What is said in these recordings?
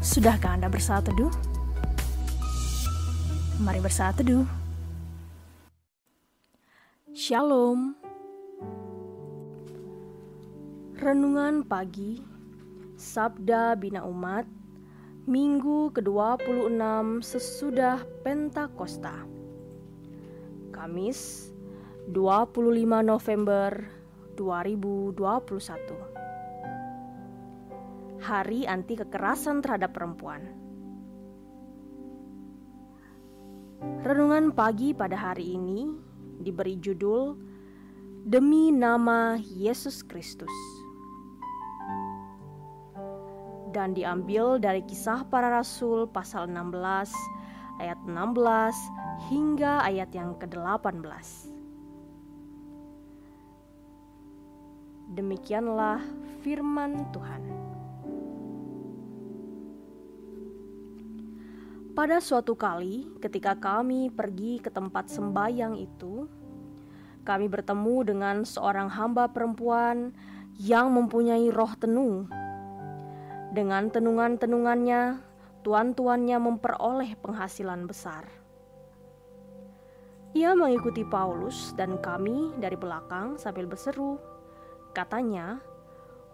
Sudahkah Anda bersaat teduh? Mari bersaat teduh. Shalom. Renungan pagi Sabda Bina Umat Minggu ke-26 sesudah Pentakosta, Kamis 25 November 2021. Hari Anti Kekerasan Terhadap Perempuan. Renungan pagi pada hari ini diberi judul Demi Nama Yesus Kristus, dan diambil dari Kisah Para Rasul pasal 16 ayat 16 hingga ayat yang ke-18. Demikianlah firman Tuhan. Pada suatu kali, ketika kami pergi ke tempat sembayang itu, kami bertemu dengan seorang hamba perempuan yang mempunyai roh tenung. Dengan tenungan-tenungannya, tuan-tuannya memperoleh penghasilan besar. Ia mengikuti Paulus dan kami dari belakang sambil berseru. Katanya,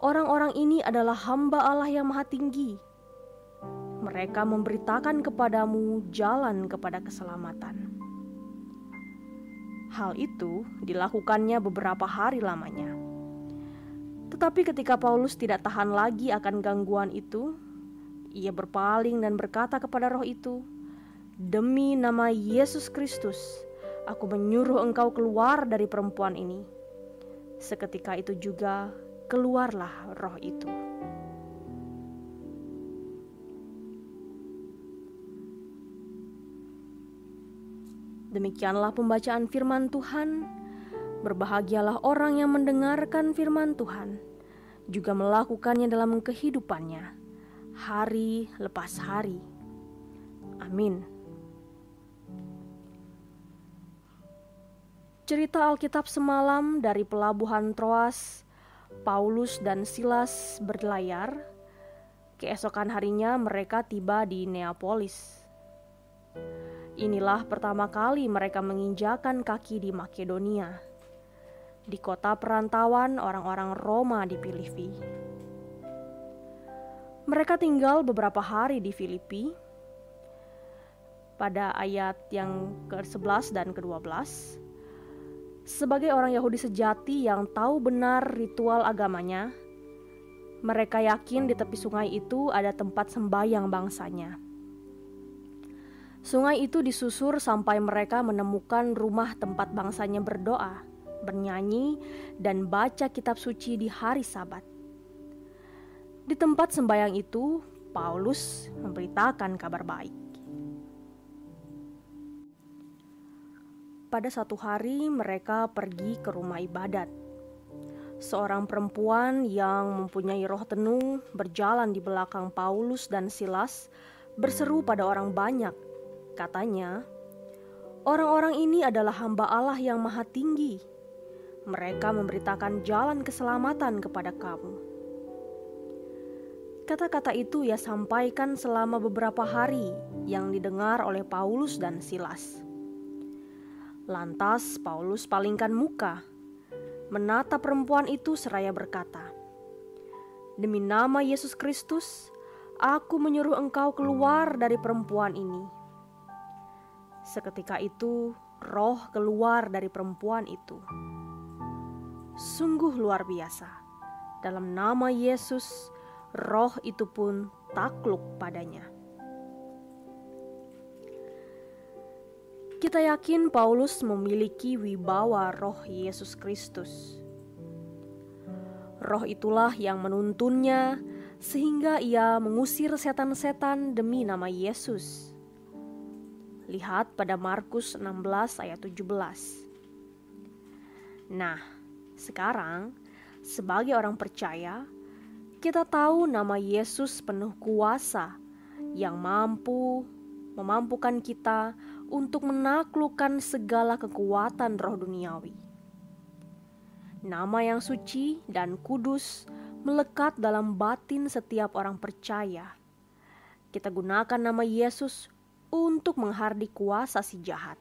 orang-orang ini adalah hamba Allah yang Maha Tinggi. Mereka memberitakan kepadamu jalan kepada keselamatan. Hal itu dilakukannya beberapa hari lamanya. Tetapi ketika Paulus tidak tahan lagi akan gangguan itu, ia berpaling dan berkata kepada roh itu, "Demi nama Yesus Kristus, aku menyuruh engkau keluar dari perempuan ini." Seketika itu juga keluarlah roh itu. Demikianlah pembacaan firman Tuhan. Berbahagialah orang yang mendengarkan firman Tuhan, juga melakukannya dalam kehidupannya, hari lepas hari. Amin. Cerita Alkitab semalam dari pelabuhan Troas, Paulus dan Silas berlayar. Keesokan harinya mereka tiba di Neapolis. Inilah pertama kali mereka menginjakan kaki di Makedonia, di kota perantauan orang-orang Roma di Filipi. Mereka tinggal beberapa hari di Filipi. Pada ayat yang ke-11 dan ke-12, sebagai orang Yahudi sejati yang tahu benar ritual agamanya, mereka yakin di tepi sungai itu ada tempat sembayang bangsanya. Sungai itu disusur sampai mereka menemukan rumah tempat bangsanya berdoa, bernyanyi, dan baca kitab suci di hari Sabat. Di tempat sembayang itu, Paulus memberitakan kabar baik. Pada satu hari mereka pergi ke rumah ibadat. Seorang perempuan yang mempunyai roh tenung berjalan di belakang Paulus dan Silas berseru pada orang banyak. Katanya, orang-orang ini adalah hamba Allah yang Maha Tinggi. Mereka memberitakan jalan keselamatan kepada kamu. Kata-kata itu ia sampaikan selama beberapa hari yang didengar oleh Paulus dan Silas. Lantas Paulus palingkan muka, menatap perempuan itu seraya berkata, "Demi nama Yesus Kristus, aku menyuruh engkau keluar dari perempuan ini." Seketika itu, roh keluar dari perempuan itu. Sungguh luar biasa. Dalam nama Yesus, roh itu pun takluk padanya. Kita yakin Paulus memiliki wibawa roh Yesus Kristus. Roh itulah yang menuntunnya sehingga ia mengusir setan-setan demi nama Yesus. Lihat pada Markus 16 ayat 17. Nah, sekarang sebagai orang percaya, kita tahu nama Yesus penuh kuasa yang memampukan kita untuk menaklukkan segala kekuatan roh duniawi. Nama yang suci dan kudus melekat dalam batin setiap orang percaya, kita gunakan nama Yesus untuk menghardik kuasa si jahat.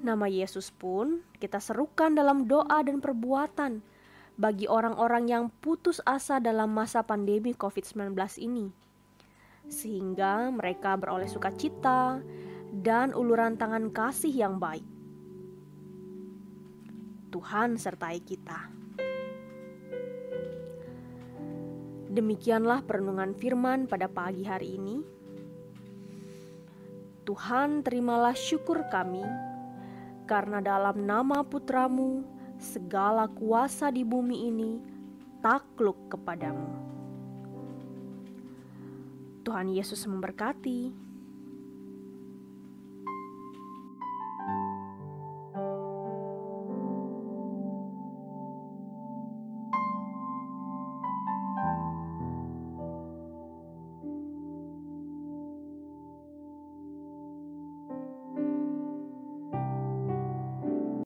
Nama Yesus pun kita serukan dalam doa dan perbuatan bagi orang-orang yang putus asa dalam masa pandemi COVID-19 ini, sehingga mereka beroleh sukacita dan uluran tangan kasih yang baik. Tuhan sertai kita. Demikianlah perenungan firman pada pagi hari ini. Tuhan, terimalah syukur kami, karena dalam nama Putramu segala kuasa di bumi ini takluk kepadamu. Tuhan Yesus memberkati.